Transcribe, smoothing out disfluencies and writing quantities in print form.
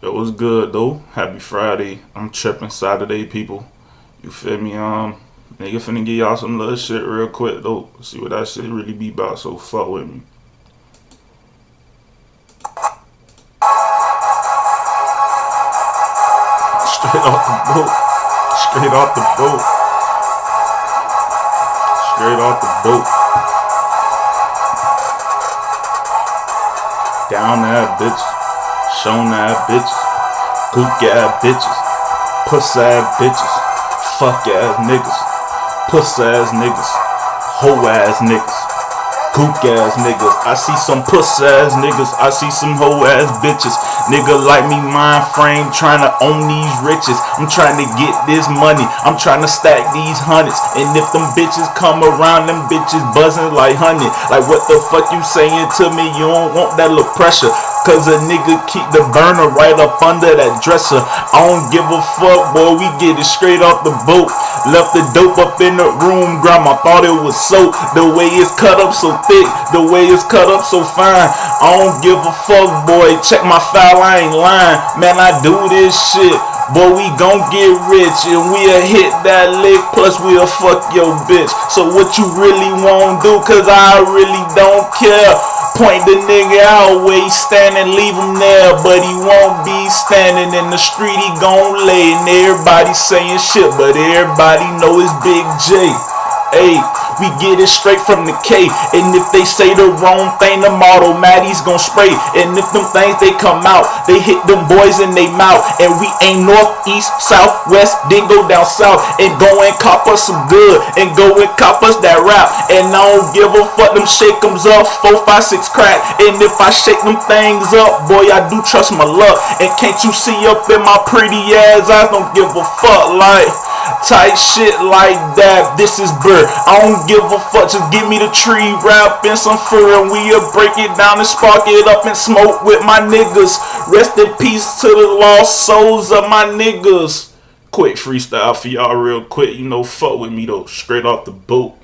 It was good though. Happy Friday. I'm tripping Saturday, people. You feel me? Nigga finna give y'all some little shit real quick though. See what that shit really be about. So fuck with me. Straight off the boat. Straight off the boat. Straight off the boat. Down that bitch. Shown that bitches. Gook ass bitches. Puss ass bitches. Fuck ass niggas. Puss ass niggas. Hoe ass niggas. Gook ass niggas. I see some puss ass niggas. I see some hoe ass bitches. Nigga like me mind frame trying to own these riches. I'm trying to get this money. I'm trying to stack these hundreds. And if them bitches come around, them bitches buzzing like honey. Like what the fuck you saying to me? You don't want that little pressure. Cause a nigga keep the burner right up under that dresser. I don't give a fuck, boy, we get it straight off the boat. Left the dope up in the room, grandma thought it was soap. The way it's cut up so thick, the way it's cut up so fine. I don't give a fuck, boy, check my file, I ain't lying. Man, I do this shit. Boy, we gon' get rich and we'll hit that lick, plus we'll fuck your bitch. So what you really won't do, cause I really don't care. Point the nigga out where he standing, leave him there, but he won't be standing in the street, he gon' lay. And everybody saying shit, but everybody know it's Big J. Hey, we get it straight from the K. And if they say the wrong thing, the motto Maddie's gon' spray. And if them things they come out, they hit them boys in they mouth. And we ain't north, east, south, west, then go down south. And go and cop us some good. And go and cop us that rap. And I don't give a fuck, them shake 'ems up, 4, 5, 6 crack. And if I shake them things up, boy, I do trust my luck. And can't you see up in my pretty ass eyes, don't give a fuck like tight shit like that. This is Bird. I don't give a fuck. Just give me the tree wrap and some fur, and we'll break it down and spark it up and smoke with my niggas. Rest in peace to the lost souls of my niggas. Quick freestyle for y'all, real quick. You know, fuck with me though. Straight off the boat.